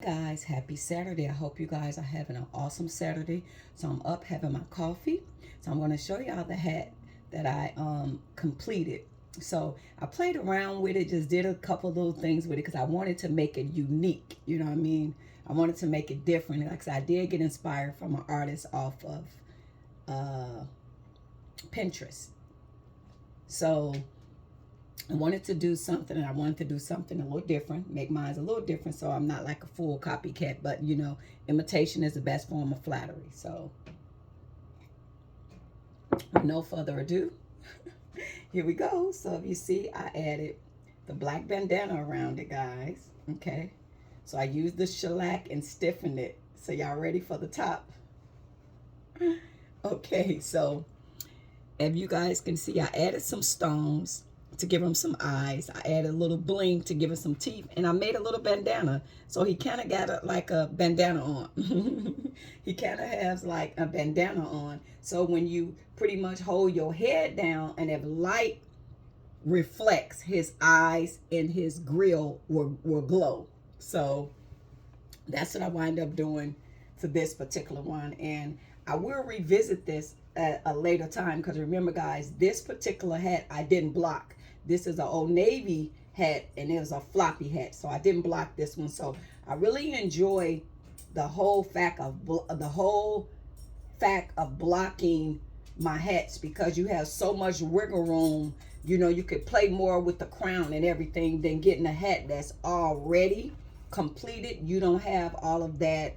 Guys, happy Saturday. I hope you guys are having an awesome Saturday. So I'm up having my coffee. So I'm going to show y'all the hat that I completed. So I played around with it, just did a couple little things with it because I wanted to make it unique. You know what I mean? I wanted to make it different. Like I said, I did get inspired from an artist off of uh, Pinterest. So I wanted to do something, and I wanted to do something a little different, make mine a little different, so I'm not like a full copycat. But imitation is the best form of flattery. So, with no further ado, here we go. So, if you see, I added the black bandana around it, guys. Okay, so I used the shellac and stiffened it. So, y'all ready for the top? Okay, so if you guys can see, I added some stones to give him some eyes. I added a little bling to give him some teeth, and I made a little bandana. So he kind of got like a bandana on. He kind of has like a bandana on. So when you pretty much hold your head down, and if light reflects, his eyes and his grill will glow. So that's what I wind up doing for this particular one. And I will revisit this at a later time because remember, guys, this particular hat I didn't block. This is an Old Navy hat, and it was a floppy hat, so I didn't block this one. So I really enjoy the whole fact of blocking my hats because you have so much wiggle room. You could play more with the crown and everything than getting a hat that's already completed. You don't have all of that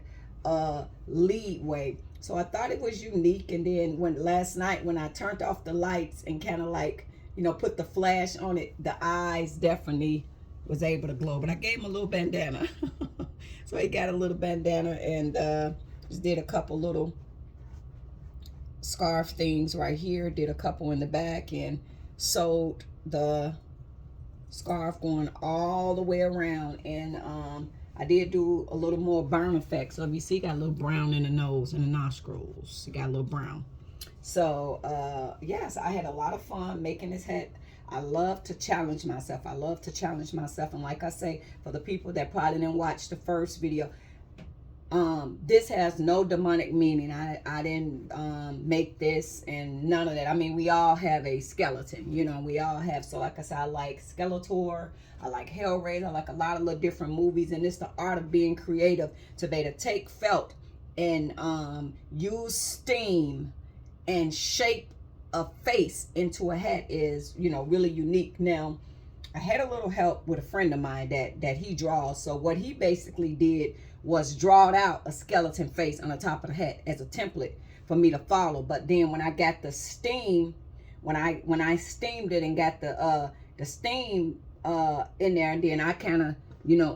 lead way. So I thought it was unique. And then when last night when I turned off the lights and kind of like, put the flash on it, the eyes definitely was able to glow. But I gave him a little bandana. So he got a little bandana, and just did a couple little scarf things right here, did a couple in the back, and sewed the scarf going all the way around. And I did do a little more burn effect. So if you see, got a little brown in the nose and the nostrils. You got a little brown. So yes, I had a lot of fun making this hat. I love to challenge myself. I love to challenge myself. And like I say, for the people that probably didn't watch the first video, this has no demonic meaning. I didn't make this and none of that. I mean, we all have a skeleton, we all have. So like I said, I like Skeletor, I like Hellraiser, I like a lot of little different movies. And it's the art of being creative to be able to take felt and use steam and shape a face into a hat is, really unique. Now, I had a little help with a friend of mine that he draws. So what he basically did was drawed out a skeleton face on the top of the hat as a template for me to follow. But then when I got the steam, when I steamed it and got the steam in there, and then I kind of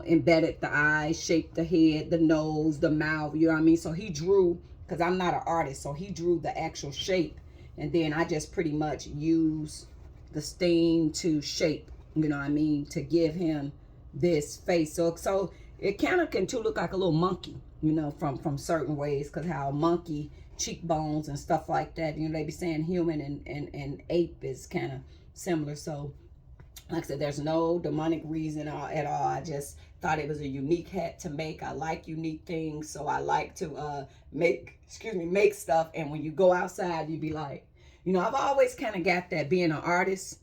embedded the eyes, shaped the head, the nose, the mouth. You know what I mean? So he drew, because I'm not an artist, so he drew the actual shape, and then I just pretty much use the steam to shape, you know what I mean, to give him this face. So it kind of can too look like a little monkey, from certain ways, because how a monkey cheekbones and stuff like that, they be saying human and ape is kind of similar. So like I said, there's no demonic reason at all. I just thought it was a unique hat to make. I like unique things, so I like to make stuff. And when you go outside, you be like, I've always kind of got that, being an artist,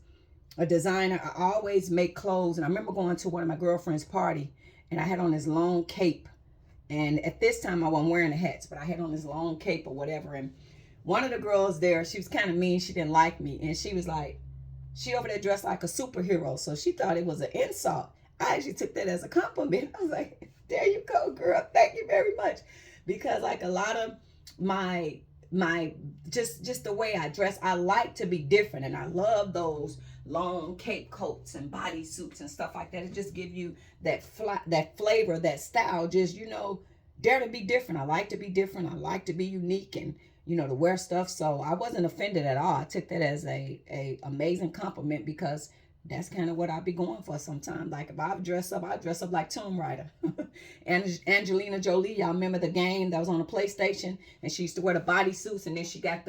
a designer. I always make clothes. And I remember going to one of my girlfriend's party, and I had on this long cape. And at this time, I wasn't wearing the hats, but I had on this long cape or whatever. And one of the girls there, she was kind of mean. She didn't like me, and she was like, she over there dressed like a superhero, so she thought it was an insult. I actually took that as a compliment. I was like, there you go, girl. Thank you very much. Because like a lot of my just the way I dress, I like to be different, and I love those long cape coats and bodysuits and stuff like that. It just give you that flavor, that style. Just dare to be different. I like to be different. I like to be unique, and to wear stuff. So I wasn't offended at all. I took that as a amazing compliment, because that's kind of what I be going for sometimes. Like if I dress up like Tomb Raider. And Angelina Jolie, y'all remember the game that was on the PlayStation, and she used to wear the bodysuits, and then she got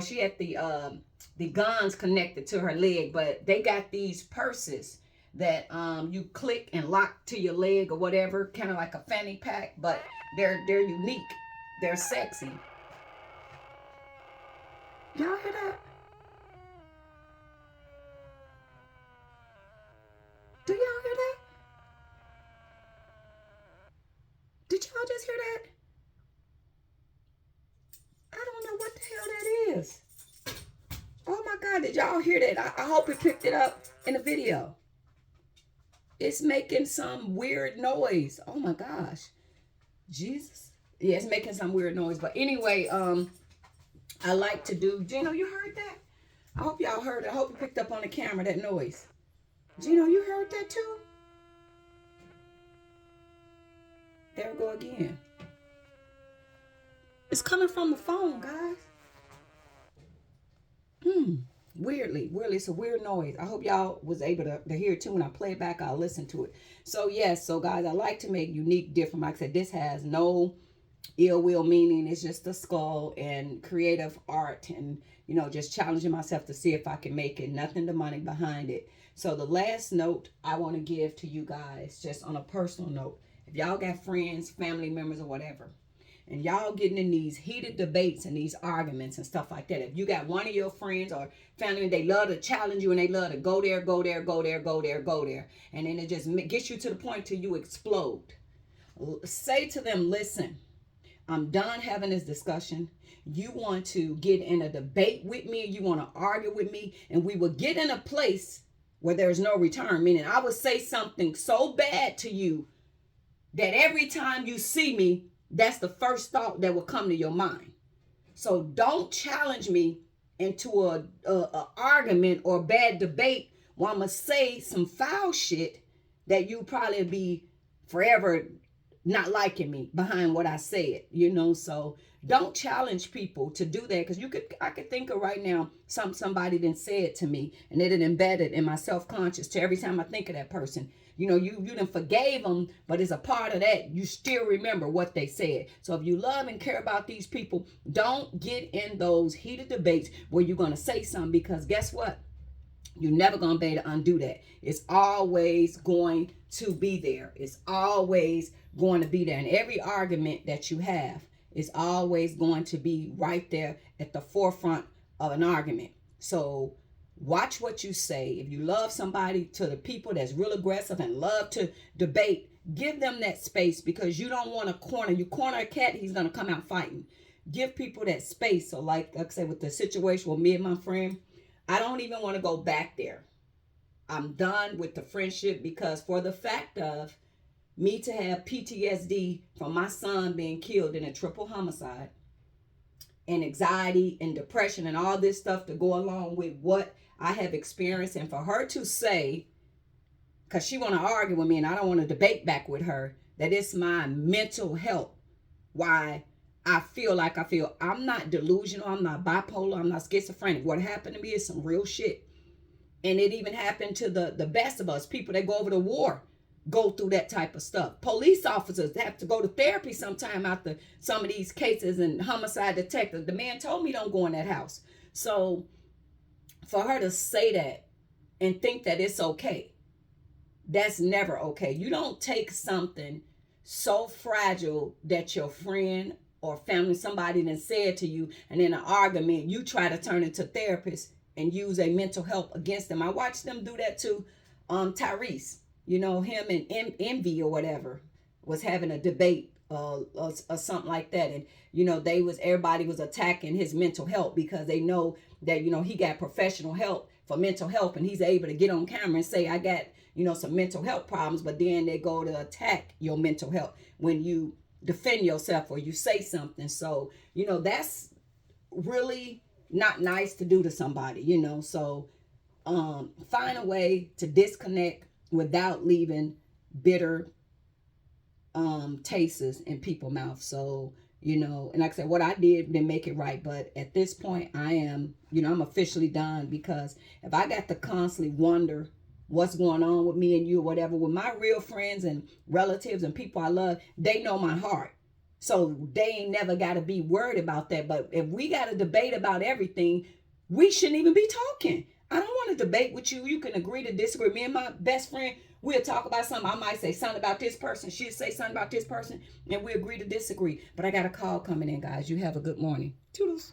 she had the guns connected to her leg, but they got these purses that you click and lock to your leg or whatever, kind of like a fanny pack, but they're unique. They're sexy. Y'all hear that? Do y'all hear that? Did y'all just hear that? I don't know what the hell that is. Oh my God, did y'all hear that? I hope it picked it up in the video. It's making some weird noise. Oh my gosh. Jesus. Yeah, it's making some weird noise. But anyway, I like to do, Gino, you heard that? I hope y'all heard it. I hope you picked up on the camera that noise. Gino, you heard that too? There we go again. It's coming from the phone, guys. Weirdly, it's a weird noise. I hope y'all was able to hear it too. When I play it back, I'll listen to it. So yes, so guys, I like to make unique, different. Like I said, this has no ill will meaning. It's just a skull and creative art, and you know, just challenging myself to see if I can make it. Nothing demonic behind it. So the last note I want to give to you guys, just on a personal note, if y'all got friends, family members, or whatever, and y'all getting in these heated debates and these arguments and stuff like that, if you got one of your friends or family, they love to challenge you and they love to go there, go there, go there, go there, go there, and then it just gets you to the point till you explode. Say to them, listen, I'm done having this discussion. You want to get in a debate with me, you want to argue with me, and we will get in a place where there's no return. Meaning I would say something so bad to you that every time you see me, that's the first thought that will come to your mind. So don't challenge me into a argument or bad debate where I'm going to say some foul shit that you probably be forever not liking me behind what I said, you know. So don't challenge people to do that, because I could think of right now somebody didn't say it to me, and it embedded in my self-conscious to every time I think of that person. You know, you done forgave them, but as a part of that, you still remember what they said. So if you love and care about these people, don't get in those heated debates where you're going to say something, because guess what? You're never going to be able to undo that. It's always going to be there. It's always going to be there. And every argument that you have is always going to be right there at the forefront of an argument. So watch what you say. If you love somebody, to the people that's real aggressive and love to debate, give them that space, because you don't want to corner. You corner a cat, he's going to come out fighting. Give people that space. So like I said, with the situation with me and my friend, I don't even want to go back there. I'm done with the friendship, because for the fact of me to have PTSD from my son being killed in a triple homicide, and anxiety and depression and all this stuff to go along with what I have experienced, and for her to say, because she want to argue with me and I don't want to debate back with her, that it's my mental health why I feel like I feel. I'm not delusional, I'm not bipolar, I'm not schizophrenic. What happened to me is some real shit. And it even happened to the best of us. People that go over to war go through that type of stuff. Police officers have to go to therapy sometime after some of these cases, and homicide detectives. The man told me don't go in that house. So for her to say that and think that it's okay, that's never okay. You don't take something so fragile that your friend or family, somebody then said to you, and in an argument, you try to turn into therapist and use a mental health against them. I watched them do that to Tyrese. You know, him and Envy or whatever was having a debate or something like that. And, you know, everybody was attacking his mental health, because they know that, you know, he got professional help for mental health, and he's able to get on camera and say, I got, you know, some mental health problems. But then they go to attack your mental health when you defend yourself or you say something. So, you know, that's really not nice to do to somebody, you know. So find a way to disconnect without leaving bitter tastes in people's mouth. So, you know, and like I said, what I did didn't make it right. But at this point, I am, you know, I'm officially done, because if I got to constantly wonder what's going on with me and you or whatever, with my real friends and relatives and people I love, they know my heart. So they ain't never got to be worried about that. But if we got to debate about everything, we shouldn't even be talking. I don't want to debate with you. You can agree to disagree. Me and my best friend, we'll talk about something. I might say something about this person. She'll say something about this person, and we agree to disagree. But I got a call coming in, guys. You have a good morning. Toodles.